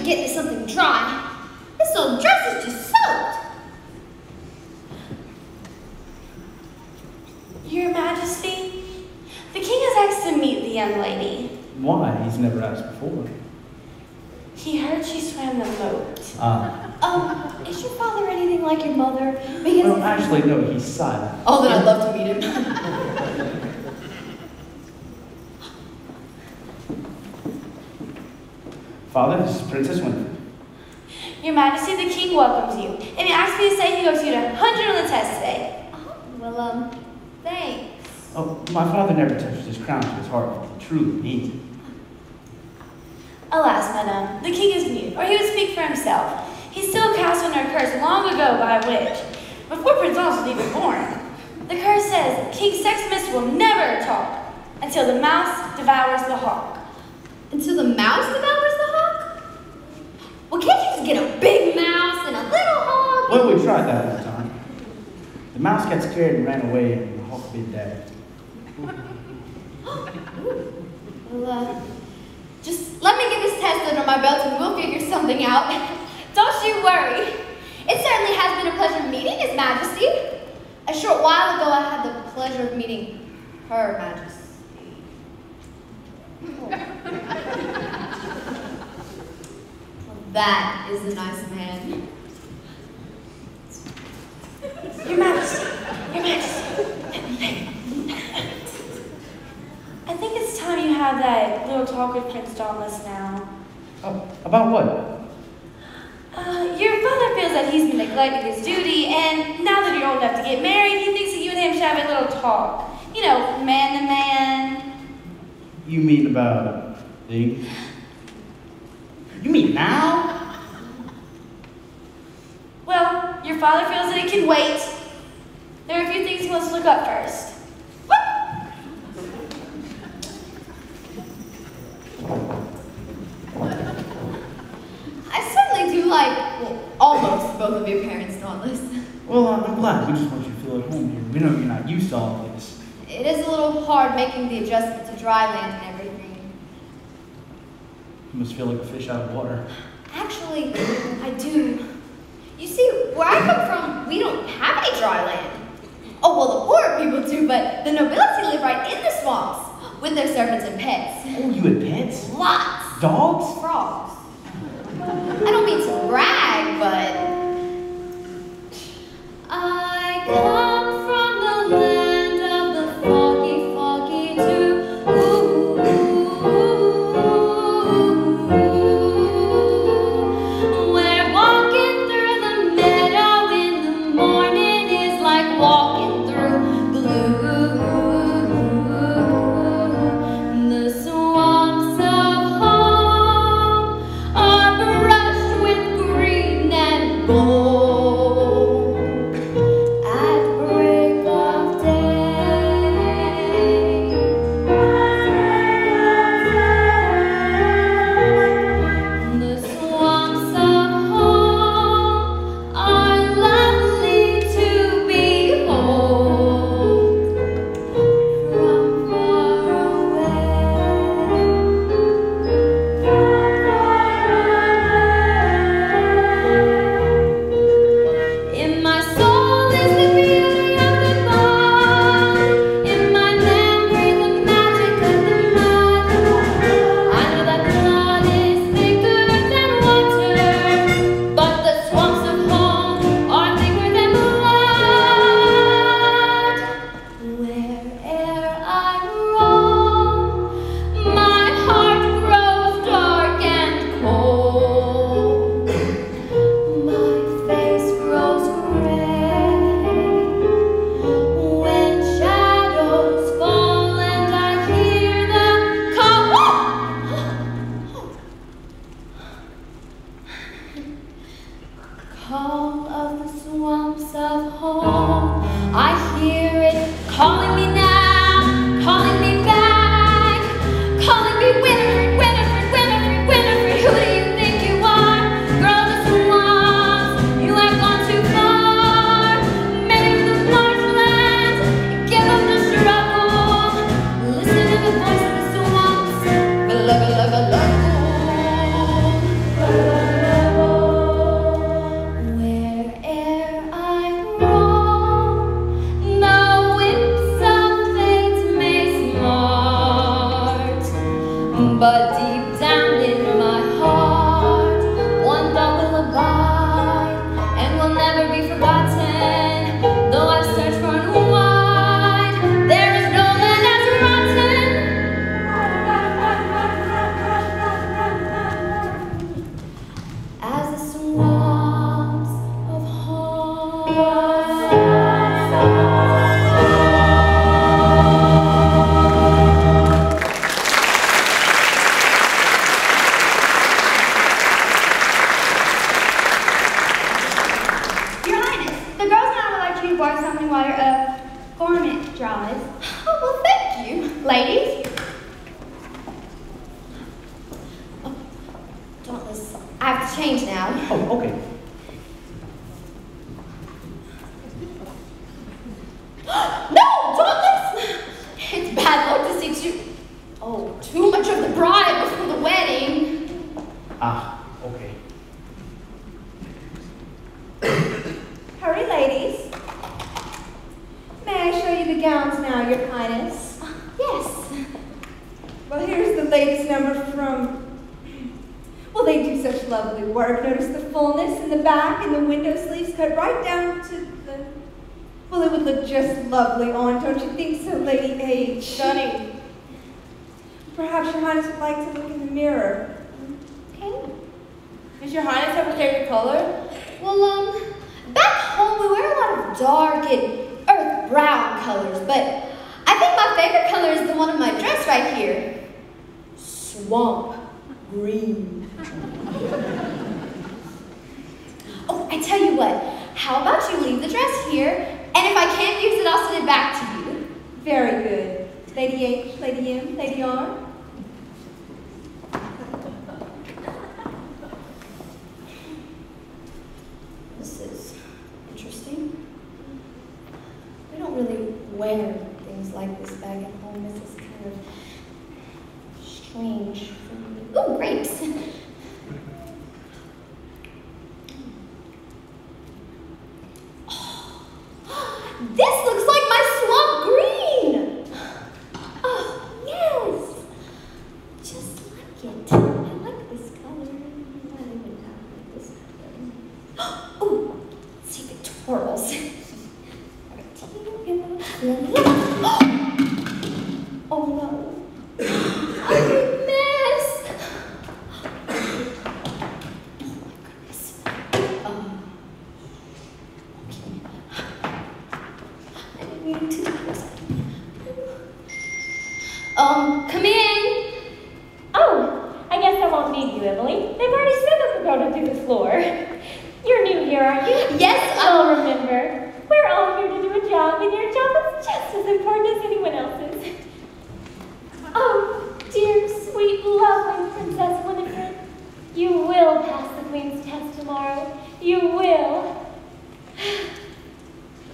can get me something dry. This old dress is just soaked. Your Majesty, the king has asked to meet the young lady. Why? He's never asked before. He heard she swam the moat. Is your father anything like your mother? Because Well, actually, no, he's silent. oh, then I'd love to meet him. Father, this is Princess Winifred. Your Majesty, the king welcomes you, and he asked me to say he hopes you get 100 on the test today. Well, thanks. Oh, my father never touches his crown to his heart. He truly means it. Alas, madame, the king is mute, or he would speak for himself. He still cast under a curse long ago by a witch, before Prince Hans was even born. The curse says King Sextus will never talk until the mouse devours the hawk. Until the mouse devours the hawk? Well, can't you just get a big mouse and a little hawk? Well, we tried that one time. The mouse got scared and ran away, and the hawk bit Dad. Well, just let me get this test under my belt and we'll figure something out. Don't you worry. It certainly has been a pleasure meeting His Majesty. A short while ago, I had the pleasure of meeting Her Majesty. Well, that is a nice man. Your Majesty, Your Majesty. I think it's time you had that little talk with Prince Dauntless now. Oh, about what? Your father feels that he's been neglecting his duty, and now that you're old enough to get married, he thinks that you and him should have a little talk. You know, man to man. You mean about things? You mean now? Well, your father feels that it can wait. There are a few things he wants to look up first. I certainly do like, well, almost both of your parents, Dauntless. Well, I'm glad. We just want you to feel at home here. We know you're not used to all of this. It is a little hard making the adjustment to dry land and everything. You must feel like a fish out of water. Actually, I do. You see, where I come from, we don't have a dry land. Oh, well, the poor people do, but the nobility live right in the swamps with their servants and pets. Oh, you had pets? Lots. Dogs? Frogs. I don't mean to brag, but I come from the land of the foggy, foggy dew. Where walking through the meadow in the morning is like walking through blue. The swamps of home are brushed with green and gold. At break of day, the swamps of home are lovely to behold from far away. In my soul is the beauty of the bond. In my memory, the magic of the mud. I know that blood is thicker than water, but the swamps of home are thicker than blood. Where'er I roam, my heart grows dark and cold. My face grows gray when shadows fall and I hear the call of the swamps of home. I hear it calling me now, calling me back, calling me Winifred, Winifred, Winifred, Winifred. Who do you think you are? Girl, the swamps, you have gone too far. Men of the marshlands, give up the struggle. Listen to the voice of the swamps. Below, below, below. But deep down in my heart, one thought will abide and will never be forgotten. Though I've searched far and wide, there is no land as rotten as the swamps of Your Highness, the girls now would like you to borrow something while your garment dries. Oh, well, thank you. Ladies? Dauntless, I have to change now. Oh, okay. No, Dauntless! It's bad luck to see too much of the bride before the wedding. Ah, okay. Hurry, ladies. May I show you the gowns now, Your Highness? Yes. Well, here's the latest number from... Well, they do such lovely work. Notice the fullness in the back and the window sleeves cut right down to the... Well, it would look just lovely on, don't you think so, Lady H? Stunning. Perhaps Your Highness would like to look in the mirror. Okay. Does Your Highness have a favorite color? Well, back home we wear a lot of dark and earth brown colors, but I think my favorite color is the one on my dress right here. Swamp green. Oh, I tell you what, how about you leave the dress here, and if I can't use it, I'll send it back to you. Very good. Lady H, Lady M, Lady R. This is interesting. We don't really wear things like this back at home. This is kind of strange for me. Ooh, grapes! This looks like my swamp green! Oh, yes! Just like it. I like this color. I even have like this color. Ooh, see if it twirls. Oh no. I'm a mess! Oh my goodness. I didn't mean to do this. Come in. Oh, I guess I won't need you, Emily. They've already said that we're going to do the floor. You're new here, aren't you? Yes, I'll remember. We're all here to do a job, and your job is just as important as anyone else's. Oh, dear, sweet, lovely Princess Winifred, you will pass the Queen's test tomorrow. You will.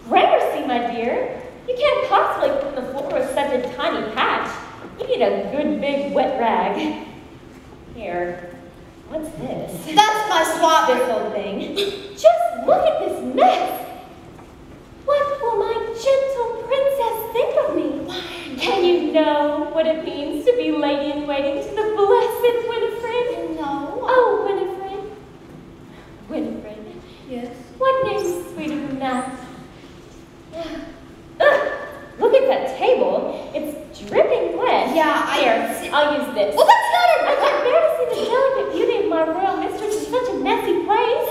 Gramercy, my dear. You can't possibly put the floor with such a tiny patch. You need a good big wet rag. Here, what's this? that's my swamp. This old thing. Just look at this mess. What will my gentle princess think of me? Can you know what it means to be lady-in-waiting to the blessed Winifred? No. Oh, Winifred. Winifred. Yes. What name is sweeter than that? Ugh, look at that table. It's dripping wet. Yeah, Here, I'll use this. Well, that's not I can't bear to see the delicate beauty of my royal mistress in such a messy place.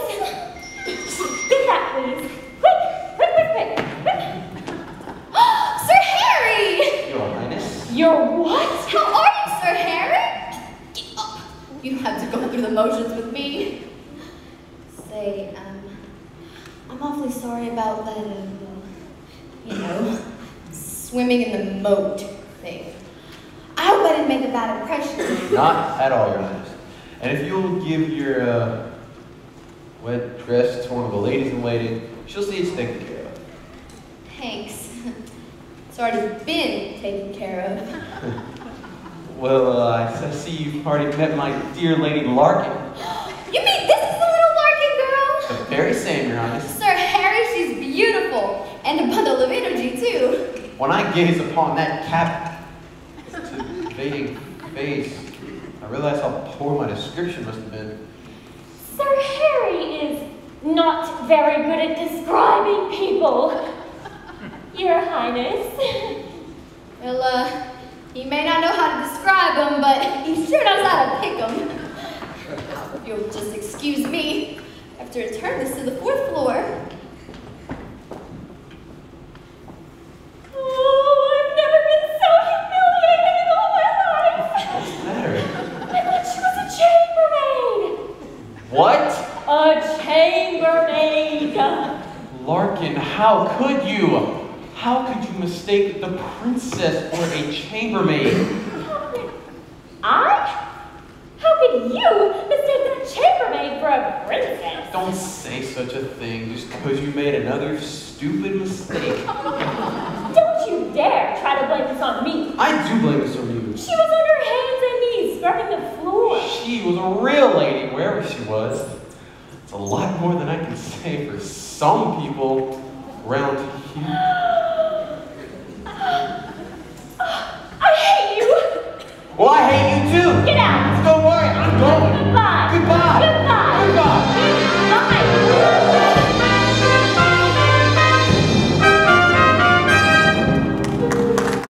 Get that, please. Quick, quick, quick, quick. Sir Harry! Your Highness. You're what? How are you, Sir Harry? Get up. You have to go through the motions with me. Say, I'm awfully sorry about that, swimming in the moat thing. I hope I didn't make a bad impression. Not at all, Your Highness. And if you'll give your wet dress to one of the ladies-in-waiting, she'll see it's taken care of. Thanks. It's already been taken care of. Well, I see you've already met my dear Lady Larkin. You mean this is the little Larkin girl? The very same, Your Highness. Sir Harry, she's beautiful. And a bundle of energy, too. When I gaze upon that captivating face, realized how poor my description must have been. Sir Harry is not very good at describing people, Your Highness. Well, he may not know how to describe them, but he sure knows how to pick them. Now, if you'll just excuse me, I have to return this to the 4th floor. Oh, I've never been so humiliated in all my life. What's the matter? I thought she was a chambermaid. What? A chambermaid. Larkin, how could you? How could you mistake the princess for a chambermaid? How could you mistake a chambermaid for a princess? Don't say such a thing just because you made another stupid mistake. Don't you dare try to blame this on me. I do blame this on you. She was on her hands and knees scrubbing the floor. She was a real lady, wherever she was. It's a lot more than I can say for some people around here. I hate you. Well, I hate you too. Get out. Don't worry, I'm going. Goodbye.